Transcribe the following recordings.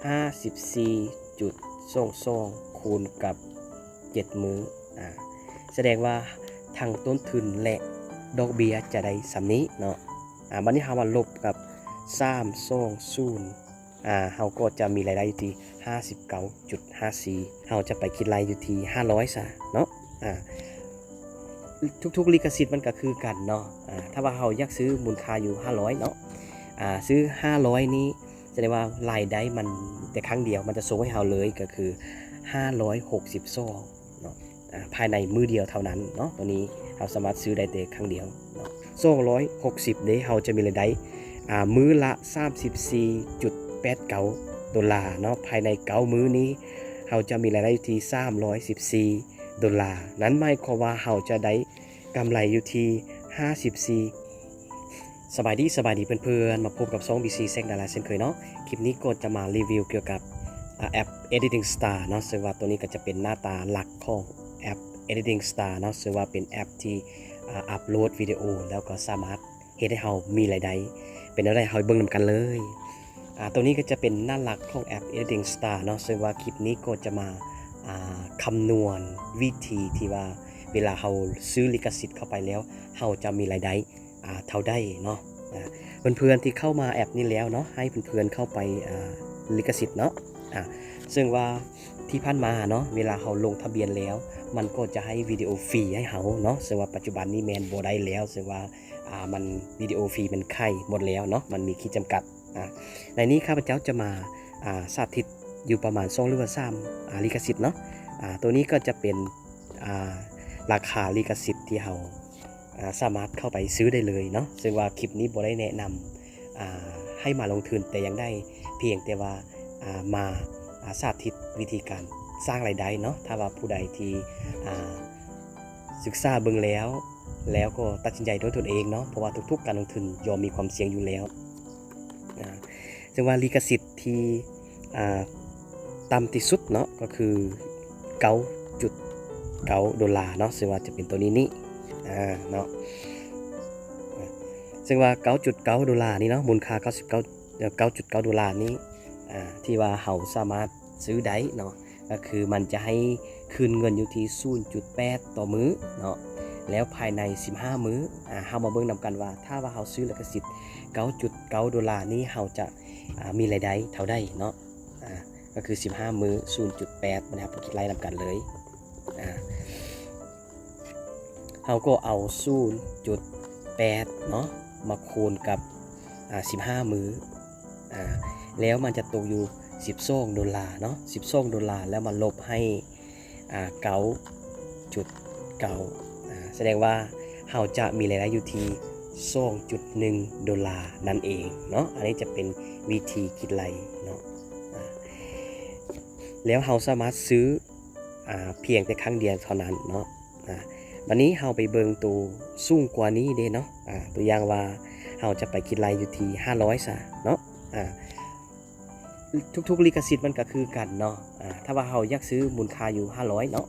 54.22คูณกับ7มื้อแสดงว่าทั้งต้นทุนและดอกเบี้ยจะได้สำนี้เนาะบัดนี้เฮามาลบกับ320เฮาก็จะมีรายได้อยู่ที่59.54เฮาจะไปคิดรายอยู่ที่500ซะเนาะทุกๆลิขสิทธิ์มันก็คือกันเนาะถ้าว่าเฮาอยากซื้อมูลค่าอยู่500เนาะซื้อ500นี้แสดงว่ารายได้มันแต่ครั้งเดียวมันจะส่งให้เฮาเลยก็คือ560ซองเนาะภายในมื้อเดียวเท่านั้นเนาะตัวนี้เฮาสามารถซื้อได้แต่ครั้งเดียวเนาะ260เด้เฮาจะมีรายได้มื้อละ34.89ดอลลาร์เนาะภายใน9มื้อนี้เฮาจะมีรายได้อยู่ที่314ดอลลาร์นั้นหมายความว่าเฮาจะได้กำไรอยู่ที่54สบายดีเพื่อนๆมาพบกับ2 BC Sec ดาราเช่นเคยเนาะคลิปนี้ก็จะมารีวิวเกี่ยวกับแอป Editing Star เนาะซึ่งว่าตัวนี้ก็จะเป็นหน้าตาหลักของแอป Editing Star เนาะซึ่งว่าเป็นแอปที่อัปโหลดวิดีโอแล้วก็สามารถเฮ็ดให้เฮามีรายได้เป็นอะไรเฮาเบิ่งนำกันเลยตัวนี้ก็จะเป็นหน้าหลักของแอป Editing Star เนาะซึ่งว่าคลิปนี้ก็จะมาคำนวณวิธีที่ว่าเวลาเฮาซื้อลิขสิทธิ์เข้าไปแล้วเฮาจะมีรายได้เท่าได้เนาะเพื่อนๆที่เข้ามาแอปนี้แล้วเนาะให้เพื่อนๆเข้าไปลิขสิทธิ์เนาะซึ่งว่าที่ผ่านมาเนาะเวลาเฮาลงทะเบียนแล้วมันก็จะให้วิดีโอฟรีให้เฮาเนาะซึ่งว่าปัจจุบันนี้แมนบ่ได้แล้วซึ่งว่ามันวิดีโอฟรีมันไข่หมดแล้วเนาะมันมีขีดจำกัดในนี้ข้าพเจ้าจะมาสาธิตอยู่ประมาณ2หรือว่า3ลิขสิทธิ์เนาะตัวนี้ก็จะเป็นราคาลิขสิทธิ์ที่เฮาสามารถเข้าไปซื้อได้เลยเนาะซึ่งว่าคลิปนี้บ่ได้แนะนำให้มาลงทุนแต่ยังได้เพียงแต่ว่ามาสาธิตวิธีการสร้างรายได้เนาะถ้าว่าผู้ใดที่ศึกษาเบิ่งแล้วก็ตัดสินใจด้วยตนเองเนาะเพราะว่าทุกๆการลงทุนย่อมมีความเสี่ยงอยู่แล้วซึ่งว่าลิขสิทธิ์ที่ต่ำที่สุดเนาะก็คือ9.9 ดอลลาร์เนาะซึ่งว่าจะเป็นตัวนี้เนาะซึ่งว่า 9.9 ดอลลาร์นี่เนาะมูลค่า9.9 ดอลลาร์นี้ที่ว่าเฮาสามารถซื้อได้เนาะก็คือมันจะให้คืนเงินอยู่ที่ 0.8 ต่อมื้อเนาะแล้วภายใน15มื้อเฮามาเบิ่งนำกันว่าถ้าว่าเฮาซื้อลิขสิทธิ์ 9.9 ดอลลาร์นี้เฮาจะมีรายได้เท่าใดเนาะก็คือ15มื้อ 0.8 นะครับคิดไล่นำกันเลยเฮาก็เอา 0.8 เนาะมาคูณกับ15มื้อแล้วมันจะตกอยู่12ดอลลาร์เนาะ12ดอลลาร์แล้วมาลบให้9.9 แสดงว่าเฮาจะมีรายได้อยู่ที่ 2.1 ดอลลาร์นั่นเองเนาะอันนี้จะเป็นวิธีคิดไล่เนาะแล้วเฮาสามารถซื้อเพียงแต่ครั้งเดียวเท่านั้นเนาะวันนี้เฮาไปเบิ่งตัวสูงกว่านี้เด้เนาะตัวอย่างว่าเฮาจะไปคิดรายอยู่ที่500ซะเนาะทุกๆลิขสิทธิ์มันก็คือกันเนาะถ้าว่าเฮาอยากซื้อมูลค่าอยู่500เนาะ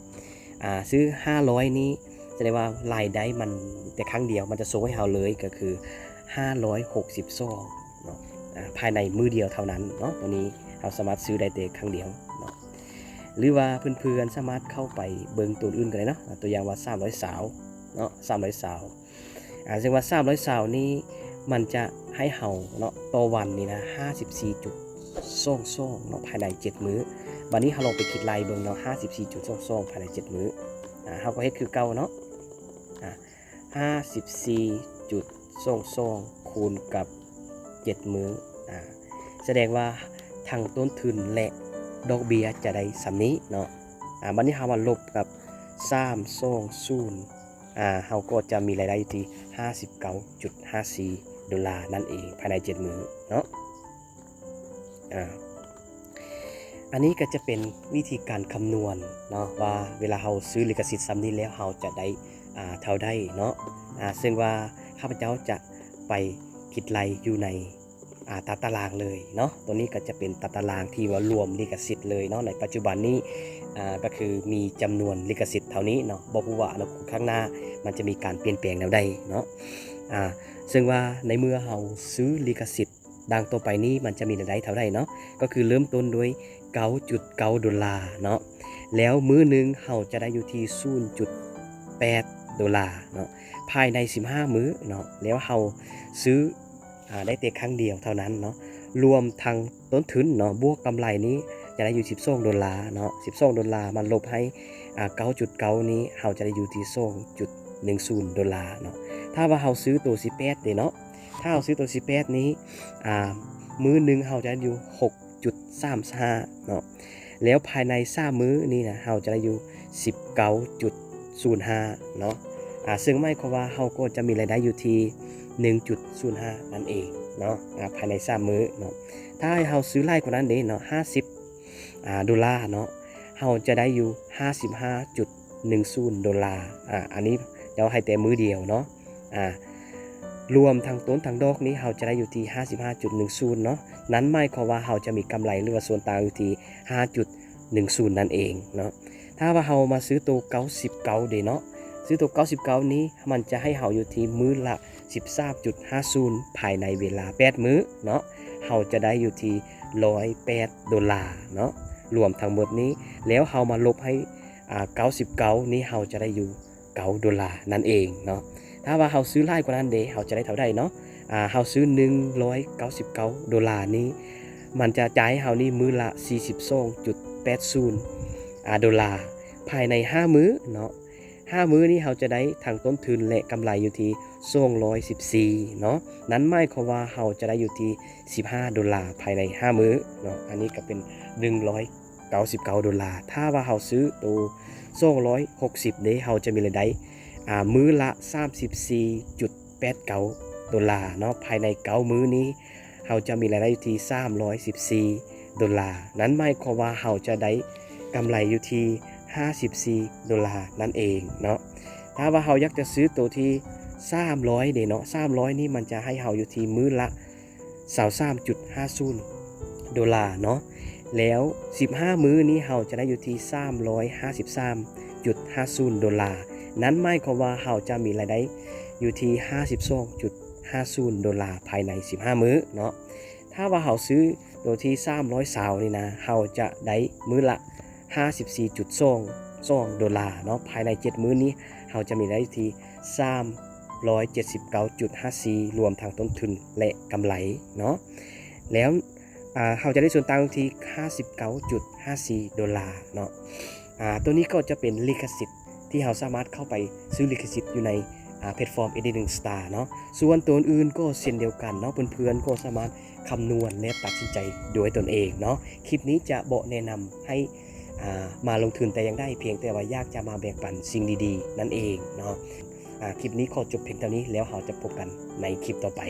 ซื้อ500นี้แสดงว่ารายได้มันแต่ครั้งเดียวมันจะส่งให้เฮาเลยก็คือ560ซองเนาะภายในมื้อเดียวเท่านั้นเนาะตัวนี้เฮาสามารถซื้อได้แต่ครั้งเดียวเนาะหรือว่าเพื่อนๆสามารถเข้าไปเบิ่งตัวอื่นกันเลยเนาะตัวอย่างว่า300สาวเนาะ300สาวซึ่งว่า300สาวนี้มันจะให้เฮาเนาะต่อวันนี่นะ54.22เนาะภายใน7มื้อวันนี้เฮาลองไปคิดรายเบิ่งเนาะ54.22ภายใน7มื้อเฮาก็เฮ็ดคือเก่าเนาะ54.22คูณกับ7มื้อแสดงว่าทั้งต้นทุนและดอกเบี้ยจะได้สำนี้เนาะวันนี้เฮามาลบกับ320เฮาก็จะมีรายได้อยู่ที่59.54 ดอลลาร์นั่นเองภายใน7มื้อเนาะอันนี้ก็จะเป็นวิธีการคำนวณเนาะว่าเวลาเฮาซื้อลิขสิทธิ์ซ้ำนี้แล้วเฮาจะได้เท่าใดเนาะซึ่งว่าข้าพเจ้าจะไปคิดรายอยู่ในตารางเลยเนาะตัวนี้ก็จะเป็นตารางที่ว่ารวมลิขสิทธิ์เลยเนาะในปัจจุบันนี้ก็คือมีจำนวนลิขสิทธิ์เท่านี้เนาะบ่ฮู้ว่าอนาคตข้างหน้ามันจะมีการเปลี่ยนแปลงแนวใดเนาะซึ่งว่าในเมื่อเฮาซื้อลิขสิทธิ์ ดังต่อไปนี้มันจะมีรายได้เท่าไหร่เนาะก็คือเริ่มต้นด้วย 9.9 ดอลลาร์เนาะแล้วมื้อนึงเราจะได้อยู่ที่ 0.8 ดอลลาร์เนาะภายใน15มื้อเนาะแล้วเราซื้อได้แต่ครั้งเดียวเท่านั้นเนาะรวมทางต้นทุนเนาะบวกกำไรนี้จะได้อยู่12 ดอลลาร์เนาะ12 ดอลลาร์มันลบให้9.9 นี้เราจะได้อยู่ที่2.10 ดอลลาร์เนาะถ้าว่าเราซื้อตัว18เด้เนาะถ้าเราซื้อตัว18นี้มื้อนึงเราจะอยู่ 6.35 เนาะแล้วภายใน3มื้อนี้นะเราจะได้อยู่ 19.05 เนาะซึ่งไม่ความว่าเราก็จะมีรายได้อยู่ที่ 1.05 นั่นเองเนาะภายใน3มื้อเนาะถ้าเราซื้อไล่กว่านั้นเด้เนาะ50ดอลลาร์เนาะเราจะได้อยู่ 55.10 ดอลลาร์อันนี้เดี๋ยวให้แต่มื้อเดียวเนาะรวมทั้งต้นทั้งดอกนี้เราจะได้อยู่ที่ 55.10 เนาะนั้นหมายความว่าเราจะมีกำไรหรือว่าส่วนต่างอยู่ที่ 5.10 นั่นเองเนาะถ้าว่าเรามาซื้อตัว99เด้เนาะซื้อตัว99นี้มันจะให้เราอยู่ที่มื้อละ 13.50 ภายในเวลา8มื้อเนาะเราจะได้อยู่ที่108 ดอลลาร์เนาะรวมทั้งหมดนี้แล้วเรามาลบให้99นี้เราจะได้อยู่9 ดอลลาร์นั่นเองเนาะถ้าว่าเราซื้อหลายกว่านั้นเด้เราจะได้เท่าใดเนาะเราซื้อ199 ดอลลาร์นี้มันจะจ่ายให้เรานี่มื้อละ 42.80 ดอลลาร์ภายใน5มื้อเนาะ5มื้อนี้เราจะได้ทั้งต้นทุนและกำไรอยู่ที่214เนาะนั้นหมายความว่าเราจะได้อยู่ที่15 ดอลลาร์ภายใน5มื้อเนาะอันนี้ก็เป็น199 ดอลลาร์ถ้าว่าเราซื้อตัว260เด้เราจะมีรายได้มื้อละ 34.89 ดอลลาร์เนาะภายใน9มื้อนี้เราจะมีรายได้อยู่ที่314 ดอลลาร์นั้นหมายความว่าเราจะได้กำไรอยู่ที่54 ดอลลาร์นั่นเองเนาะถ้าว่าเราอยากจะซื้อตัวที่300เด้เนาะ300นี่มันจะให้เราอยู่ที่มื้อละ 23.50 ดอลลาร์เนาะแล้ว15มื้อนี้เราจะได้อยู่ที่353.50 ดอลลาร์นั้นหมายความว่าเราจะมีรายได้อยู่ที่ 52.50 ดอลลาร์ภายใน15มื้อเนาะถ้าว่าเราซื้อตัวที่320นี่นะเราจะได้มื้อละ 54.2 ดอลลาร์เนาะภายใน7มื้อนี้เราจะมีรายได้ที่379.54 รวมทางต้นทุนและกำไรเนาะแล้วเราจะได้ส่วนต่างที่ 59.54 ดอลลาร์เนาะตัวนี้ก็จะเป็นลิขสิทธิ์ที่เราสามารถเข้าไปซื้อลิขสิทธิ์อยู่ในแพลตฟอร์ม Editing Star เนาะส่วนตัวอื่นก็เช่นเดียวกันเนาะเพื่อนๆก็สามารถคำนวณและตัดสินใจโดยตนเองเนาะคลิปนี้จะบอกแนะนำให้มาลงทุนแต่ยังได้เพียงแต่ว่าอยากจะมาแบ่งปันสิ่งดีๆนั่นเองเนาะคลิปนี้ขอจบเพียงเท่านี้แล้วเราจะพบกันในคลิปต่อไป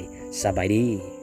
สบายดี